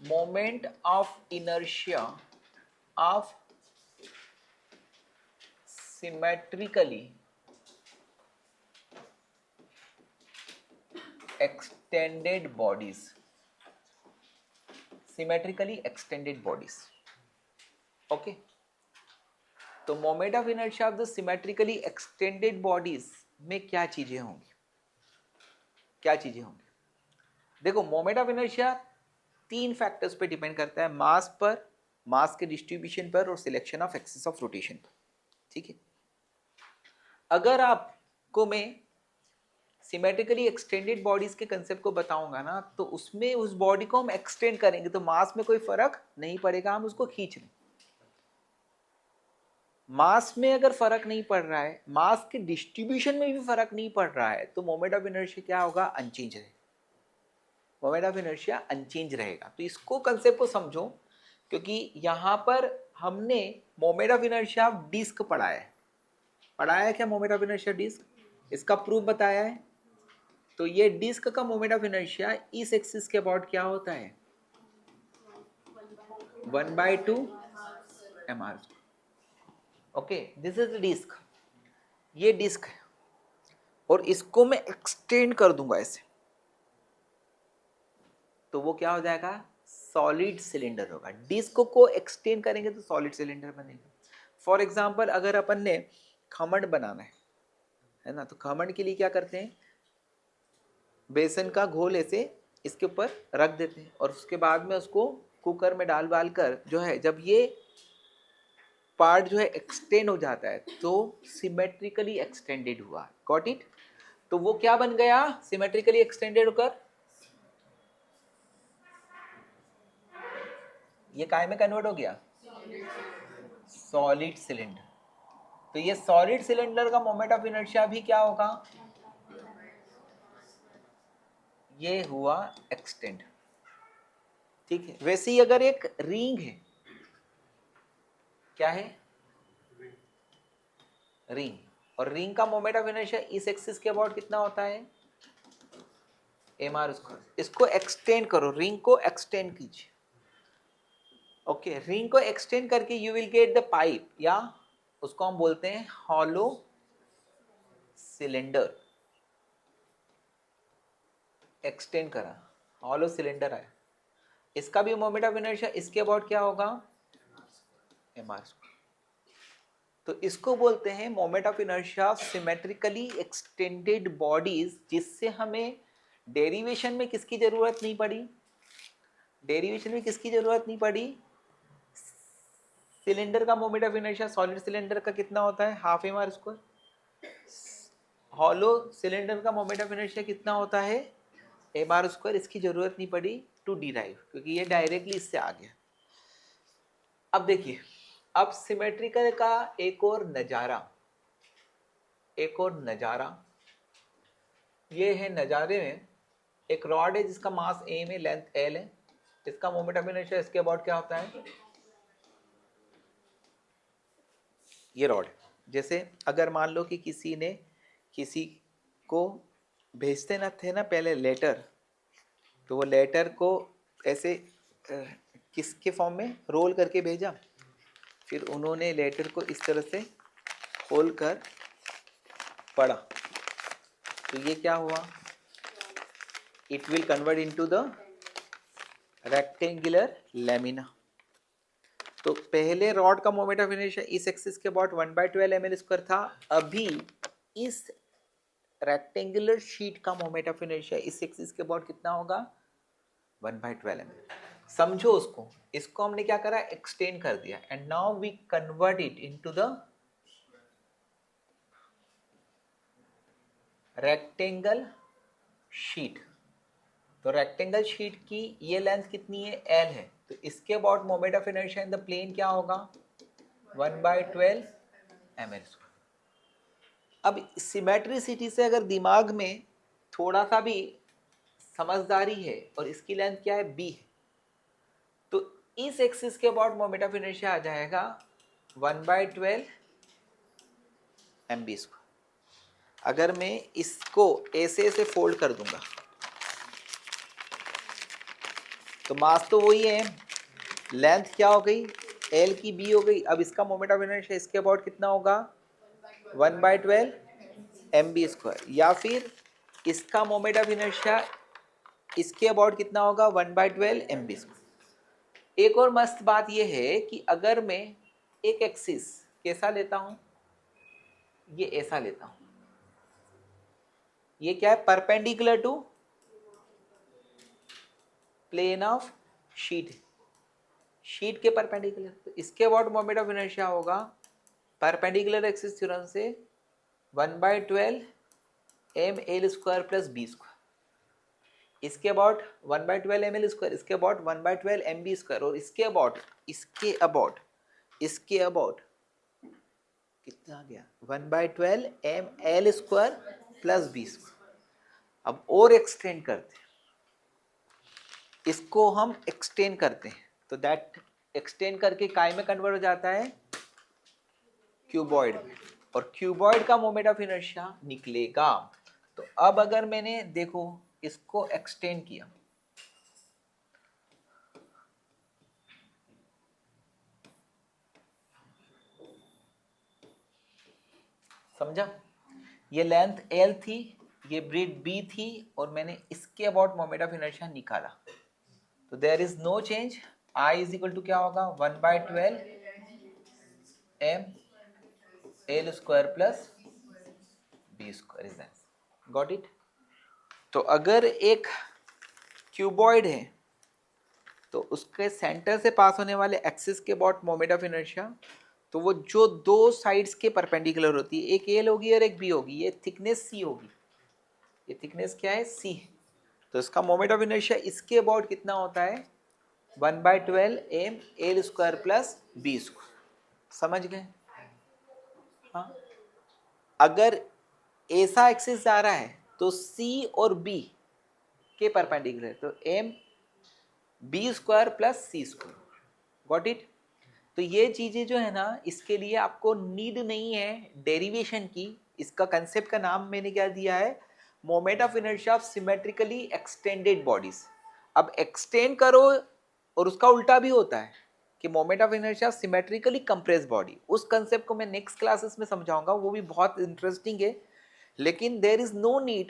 moment of inertia of symmetrically extended bodies. Symmetrically extended bodies. Okay. तो moment of inertia of the symmetrically extended bodies में क्या चीजें होंगी? क्या चीजें होंगी? देखो, मोमेंट ऑफ इनर्शिया 3 फैक्टर्स पे डिपेंड करता है, मास पर, मास के डिस्ट्रीब्यूशन पर और selection of axis of rotation पर. ठीक है. अगर आपको मैं सिमेट्रिकली एक्सटेंडेड बॉडीज के कंसेप्ट को बताऊंगा ना, तो उसमें उस बॉडी को हम एक्सटेंड करेंगे तो मास में कोई फर्क नहीं पड़ेगा, हम उसको खींच लें. मास में अगर फर्क नहीं पड़ रहा है, मास के डिस्ट्रीब्यूशन में भी फर्क नहीं पड़ रहा है, तो मोमेंट ऑफ इनर्शिया क्या होगा? अनचेंज रहेगा. मोमेंट ऑफ इनर्शिया अनचेंज रहेगा. तो इसको कंसेप्ट को समझो, क्योंकि यहां पर हमने मोमेंट ऑफ इनर्शिया डिस्क पढ़ाया है. पढ़ाया है क्या मोमेंट ऑफ इनर्शिया डिस्क? इसका प्रूफ बताया है. तो ये डिस्क का मोमेंट ऑफ इनर्शिया इस एक्सिस के अबाउट क्या होता है? 1/2 mr. Okay, this is disc. ये डिस्क है और इसको मैं एक्सटेंड कर दूंगा ऐसे, तो वो क्या हो जाएगा? सॉलिड सिलेंडर होगा. डिस्क को एक्सटेंड करेंगे तो सॉलिड सिलेंडर बनेगा. फॉर एग्जांपल, अगर अपन ने खमण बनाना है ना, तो खमण के लिए क्या करते हैं? बेसन का घोल ऐसे इसके ऊपर रख देते हैं और उसके बाद में उसको कुकर में डाल कर जो है, जब ये पार्ट जो है एक्सटेंड हो जाता है तो सिमेट्रिकली एक्सटेंडेड हुआ. Got it? तो वो क्या बन गया? सिमेट्रिकली एक्सटेंडेड होकर ये काय में कन्वर्ट हो गया? Solid cylinder. तो ये सॉलिड सिलेंडर का मोमेंट ऑफ इनर्शिया भी क्या होगा? ये हुआ एक्सटेंड. ठीक है. वैसे ही अगर एक रिंग है, क्या है? रिंग. और रिंग का मोमेंट ऑफ इनर्शिया इस एक्सिस के अबाउट कितना होता है? mr square. इसको एक्सटेंड करो, रिंग को एक्सटेंड कीजिए. ओके, रिंग को एक्सटेंड करके you will get the pipe, या उसको हम बोलते हैं हॉलो सिलेंडर. एक्सटेंड करा, हॉलो सिलेंडर आया. इसका भी मोमेंट ऑफ इनर्शिया इसके अबाउट क्या होगा? mr square. तो इसको बोलते हैं moment of inertia symmetrically extended bodies, जिससे हमें डेरिवेशन में किसकी जरूरत नहीं पड़ी? डेरिवेशन में किसकी जरूरत नहीं पड़ी? सिलेंडर का moment of inertia solid cylinder का कितना होता है? Half mr square. Hollow cylinder का मोमेंट ऑफ इनर्शिया कितना होता है? mr square. इसकी जरूरत नहीं पड़ी टू डिराइव, क्योंकि ये डायरेक्टली इससे आ गया. अब देखिए, अब सिमेट्रिकल का एक और नजारा, ये है. नजारे में एक रॉड है जिसका मास m है, लेंथ l है. इसका मोमेंट ऑफ इनर्शिया इसके अबाउट क्या होता है? ये रॉड. जैसे अगर मान लो कि किसी ने किसी को भेजते ना थे ना पहले लेटर, तो वो लेटर को ऐसे किसके फॉर्म में रोल करके भेजा, फिर उन्होंने लेटर को इस तरह से खोल कर पढ़ा, तो ये क्या हुआ? It will convert into the rectangular lamina. तो पहले रॉड का मोमेंट ऑफ इनर्शिया इस एक्सिस के अबाउट 1/12 ml स्क्वायर था. अभी इस रेक्टेंगुलर शीट का मोमेंट ऑफ इनर्शिया इस एक्सिस के अबाउट कितना होगा? 1/12 ml. समझो उसको. इसको हमने क्या करा? एक्सटेंड कर दिया. And now we convert it into the rectangle sheet. तो रेक्टेंगल शीट की ये लेंथ कितनी है? l है. तो इसके about moment of inertia in the plane क्या होगा? 1/12 ml स्क्वायर. अब सिमेट्रिसिटी से अगर दिमाग में थोड़ा सा भी समझदारी है, और इसकी लेंथ क्या है? b है, तो इस एक्सिस के अबाउट मोमेंट ऑफ इनर्शिया आ जाएगा 1/12 mb स्क्वायर. अगर मैं इसको ऐसे ऐसे फोल्ड कर दूंगा तो मास तो वही है, लेंथ क्या हो गई, एल की बी हो गई। अब इसका मोमेंट ऑफ इनर्शिया इसके अबाउट कितना होगा, 1/12 mv², या फिर इसका मोमेंट ऑफ इनर्शिया इसके अबाउट कितना होगा, 1/12 mv²। एक और मस्त बात यह है कि अगर मैं एक एक्सिस कैसा लेता हूं, ये ऐसा लेता हूं, ये क्या है, perpendicular to plane of sheet, sheet के परपेंडिकुलर, तो इसके अबाउट मोमेंट ऑफ इनर्शिया होगा परपेंडिकुलर एक्सिस थ्योरम से 1/12 ml² प्लस b²। इसके अबाउट 1/12 ml², इसके अबाउट 1/12 mb², और इसके अबाउट कितना आ गया, 1/12 ml² प्लस b²। अब और एक्सटेंड करते हैं, इसको हम एक्सटेंड करते हैं, तो दैट एक्सटेंड करके काय में कन्वर्ट हो जाता है, क्यूबॉइड में, और क्यूबॉइड का मोमेंट ऑफ इनर्शिया निकलेगा। तो अब अगर मैंने देखो इसको एक्सटेंड किया, समझा, ये लेंथ एल थी, ये ब्रेड बी थी, और मैंने इसके अबाउट मोमेंट ऑफ इनर्शिया निकाला, तो there is no change, I is equal to क्या होगा, 1/12 ml² plus b² is answer. Got it. तो अगर एक क्यूबॉइड है तो उसके सेंटर से पास होने वाले एक्सिस के अबाउट मोमेंट ऑफ इनर्शिया, तो वो जो दो साइड्स के परपेंडिकुलर होती है, एक एल होगी और एक बी होगी, ये थिकनेस सी होगी, ये थिकनेस क्या है, सी। तो इसका मोमेंट ऑफ इनर्शिया इसके अबाउट कितना होता है, 1/12 ml² प्लस b²। समझ गए। हाँ, अगर ऐसा एक्सिस जा रहा है तो सी और बी के परपेंडिकुलर, तो m b² plus c²। Got it. तो ये चीजें जो है ना, इसके लिए आपको नीड नहीं है डेरिवेशन की, इसका कंसेप्ट का नाम मैंने क्या दिया है, moment of inertia of symmetrically extended bodies. अब एक्सटेंड करो और उसका उल्टा भी होता है कि moment of inertia of symmetrically compress body, उस कंसेप्ट को मैं नेक्स्ट क्लासेस में समझाऊंगा, वो भी बहुत इंटरेस्टिंग है। लेकिन देयर इज नो नीड